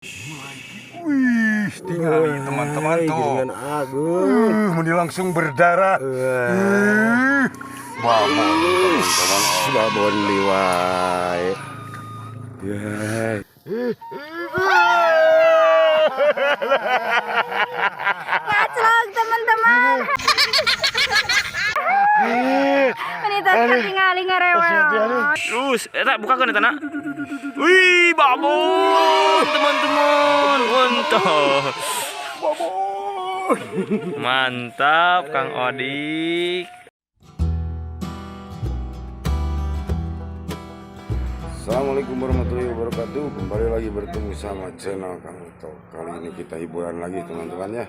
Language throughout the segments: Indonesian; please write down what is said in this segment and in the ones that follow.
Wih, tinggal teman-teman tuh. Dengan Agung. Ini langsung berdarah. Babon, teman-teman. Babon liwai. Ngaclok teman-teman. Menita ketinggalan ngerewel. Terus, buka kan tanah. Wih, babon, teman-teman. Mantap. Mantap, Kang Odik. Assalamualaikum warahmatullahi wabarakatuh. Kembali lagi bertemu sama channel Kang Uto. Kali ini kita hiburan lagi teman-teman ya.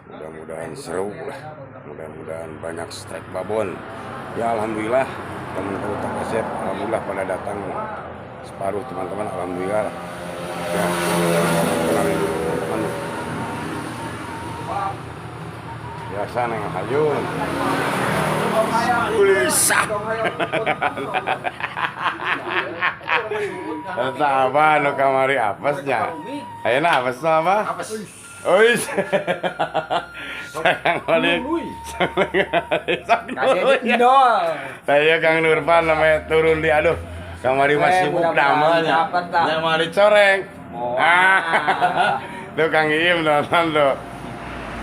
Mudah-mudahan seru lah. Mudah-mudahan banyak strike babon. Ya alhamdulillah teman-teman Uto Kaset, alhamdulillah pada datang separuh teman-teman, alhamdulillah. Ya, kenalin dulu teman-teman. Biasa neng hayun. Ulisah. Tata apa nu kamari apesnya? Ayeuna apes apa? Apes. Ois. Sayang balik. Saya Kang Nurpan namanya turun di aduh. Kamari masih sibuk damanya. Ya mari coreng. Tuh Kang Iim nonton tuh.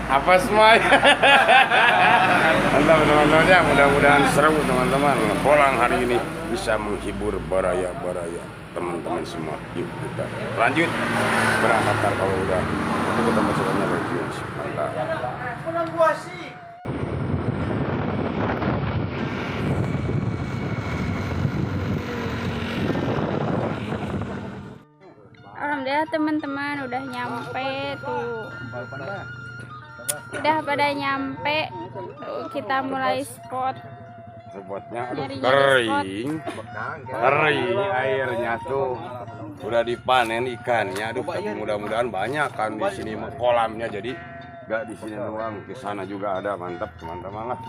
Apa semua? Mantap teman-teman ya, mudah-mudahan seru teman-teman. Pulang hari ini bisa menghibur baraya-baraya teman-teman semua. Yuk kita lanjut berangkat kalau udah. Nanti kita masukkannya review. Mantap. Alhamdulillah teman-teman udah nyampe tuh. Udah pada nyampe tuh, kita mulai spot. Spotnya aduh Nyari-nyari kering airnya tuh udah dipanen ikannya. Aduh tapi mudah-mudahan banyak kan di sini kolamnya, jadi nggak di sini doang, di sana juga ada. Mantap teman-teman lah.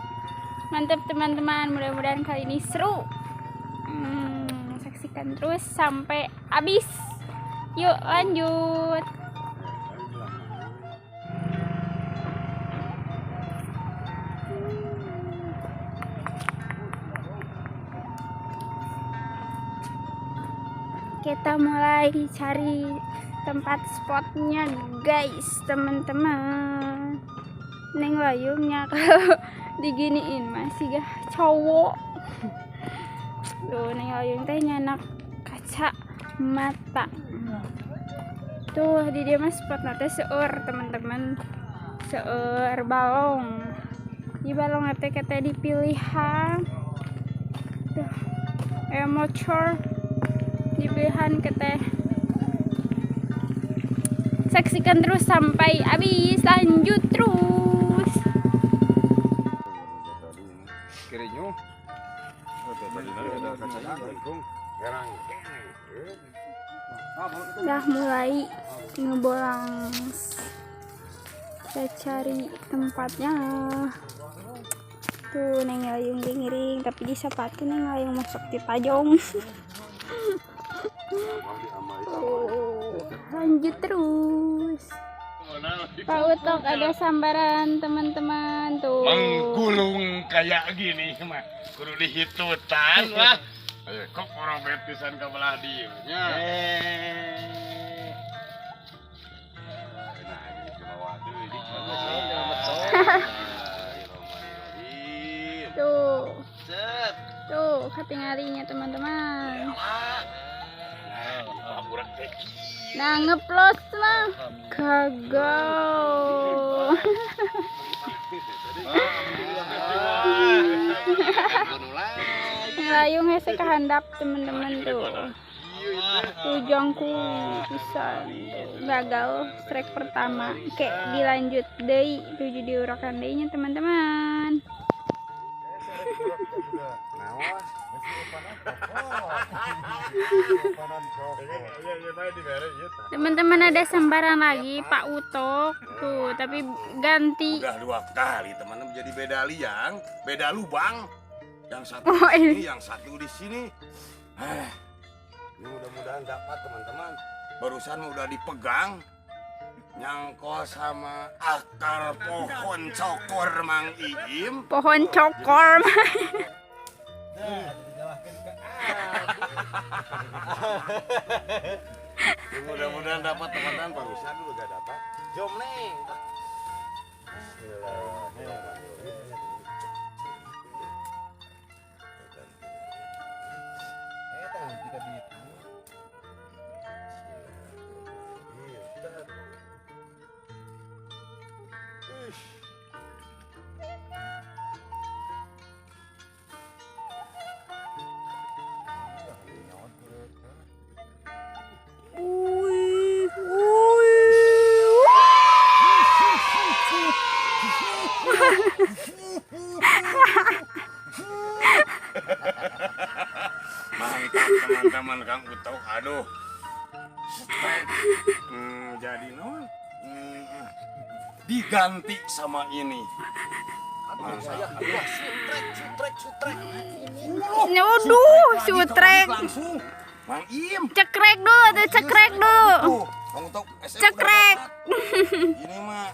Mantap teman-teman, mudah-mudahan kali ini seru. Saksikan terus sampai habis. Yuk lanjut. Kita mulai cari tempat spotnya guys, teman-teman. Neng layungnya kalau diginiin masih gak cowok. Tuh neng layung teh nyanak kaca mata. Tuh di dia mah spot teh seur teman-teman, seur balong. Di balong teh kita dipilihan. Tuh emocor dipilihan keteh. Saksikan terus sampai habis, lanjut terus. Kirinya Udah mulai ngebolang. Kita cari tempatnya. Tuh neng layung ngiring, tapi disapatkan neng layung masuk di pajong. Lanjut terus. Pak Utok ada sambaran teman-teman tuh. Menggulung kayak gini mah kudu dihitutan lah. Ayo kok orang betisan ke belah dieunya. Tuh. Tuh, ketinggalinya teman-teman. Nah, ngeplos lah. Gagal. Ngayung hese kehandap teman-teman tuh. Ujangku pisan tuh. Gagal strike pertama. Kayak dilanjut deui, tuh jadi urakan deui-nya teman-teman. Teman-teman ada sambaran lagi Pak Utok tuh, tapi ganti. Udah 2 kali teman-teman, jadi beda liang, beda lubang. Yang satu Oh, di sini, ini. yang satu di sini. Ini mudah-mudahan dapat teman-teman. barusan udah dipegang nyangkol sama akar pohon cokor Mang Iim. Pohon cokor. Mudah-mudahan dapat teman-teman, barusan juga dapat. Jom neng. Mantap teman-teman Kang Uto. Aduh. Jadi non diganti sama ini. Waduh, sutrek. Langsung Mang Iim. Cekrek dulu, tuh cekrek dulu. Kamu tahu Cekrek. Ini mah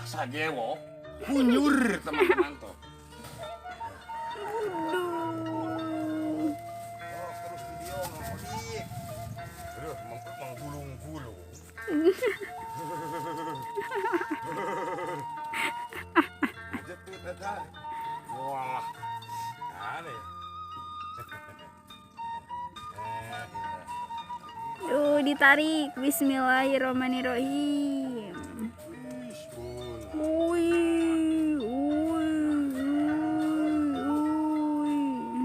sagewo kunyur teman-teman tuh. Terus video ngodik. Aduh, menggulung-gulung. Jatuh dadah. Wah. Aneh. Ditarik. Bismillahirrahmanirrahim.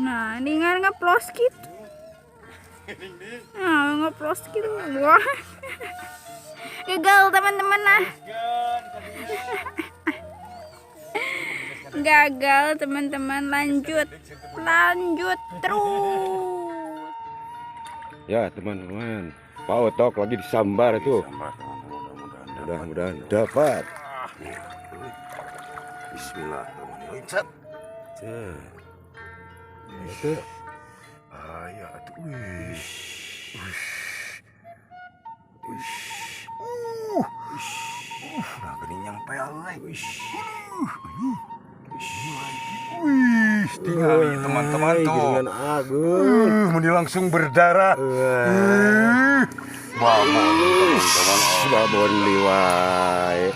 Nah, ini kan ngeplos gitu. Nah, ngeplos gitu. Wah. Gagal teman-teman nah. Gagal teman-teman, lanjut terus. Ya teman-teman, Pak Otok lagi disambar itu. Mudah-mudahan dapat. Bismillahirrahmanirrahim. Cet. Itu. Ya tuh. Nah gini nyampe euy. Tinggal teman-teman tuh. Dengan agung. Ini langsung berdarah. Babon liwai.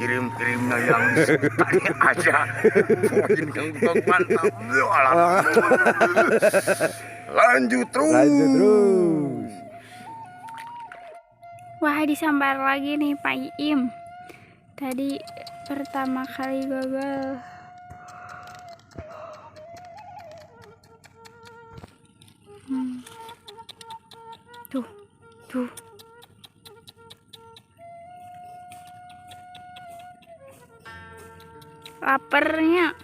Kirim-kirimnya yang tadi aja. Makin kang mantap. Lanjut terus. Wah, disambar lagi nih Pak Iim. Tadi pertama kali gagal. Tuh. Lapernya.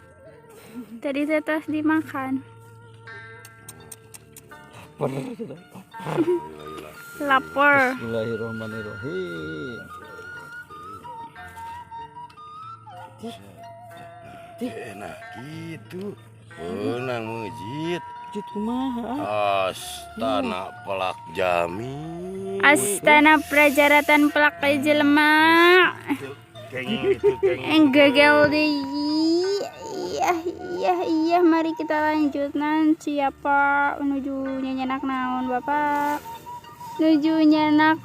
Tadi terus dimakan. Lapar. Bismillahirrahmanirrahim. Nah gitu. Benang mujid. Jut kumaha? Astana Pelak Jami. Astana Prajaratan Pelak Jelema. Gagal deh. Iya, mari kita lanjut nanti siapa menuju nyenak naon Bapak. Nuju nyenak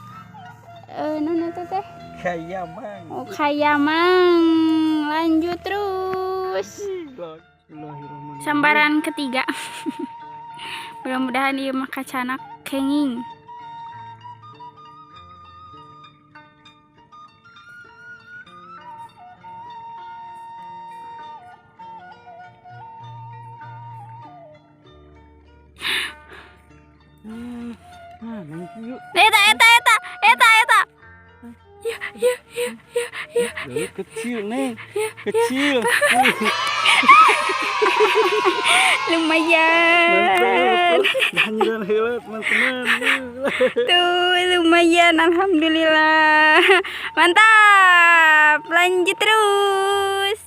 non eta teh? Kayamang. Oh, Kayamang. Lanjut terus. Sambaran ketiga. Mudah-mudahan ieu mah kacanak kenging. Eta. Ya. Kecil neng, kecil. Lumayan. Jangan helat teman-teman. Tuh, lumayan, alhamdulillah. Mantap. Lanjut terus.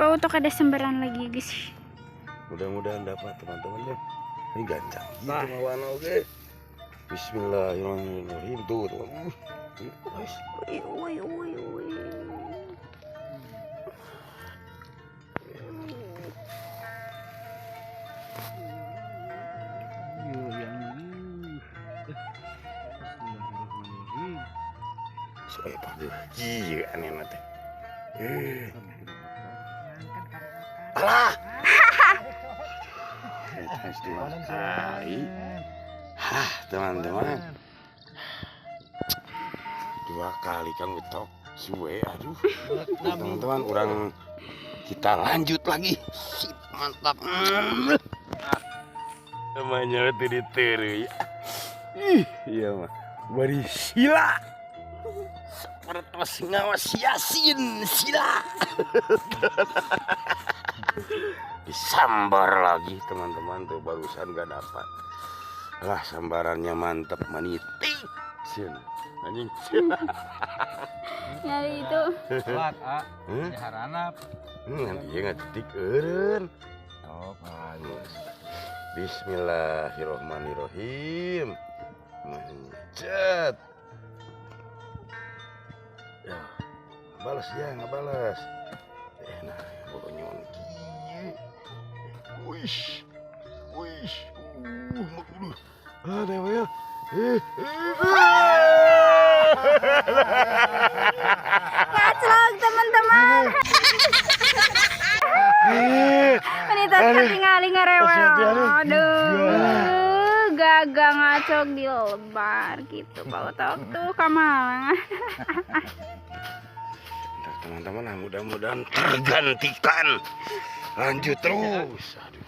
Bau tuh ada sembaran lagi guys. Mudah-mudahan dapat teman-teman ya. Ini gancang gitu mawana oke. Bismillahirrahmanirrahim. Tuh. Woi. Supaya pagi. Iya aneh nanti. Alah. Hah, teman-teman. 2 kali kan betok suwe, aduh. Teman-teman, orang kita lanjut lagi. Sip, mantap. Namanya tiri-tiri. Iya mah. Bari sila. Seperti ngawas Yasin sila. Disambar lagi teman-teman tuh barusan gak dapat. Lah sambarannya mantep maniti. Sin. Anjing. Nyari itu. Kuat, jaharanap. Nanti ya ngadetik eureun. Oh, bagus. Bismillahirrahmanirrahim. Mencet. Ya, balas ya, nggak balas. Nah, pokoknya wish, ada ya. Ngaclok teman-teman. Wanita ketinggalan ngerewel. Aduh, gagal ngacok di lebar gitu. Bau tok tuh kamalangan. Teman-teman, mudah-mudahan tergantikan. Lanjut terus. Aduh.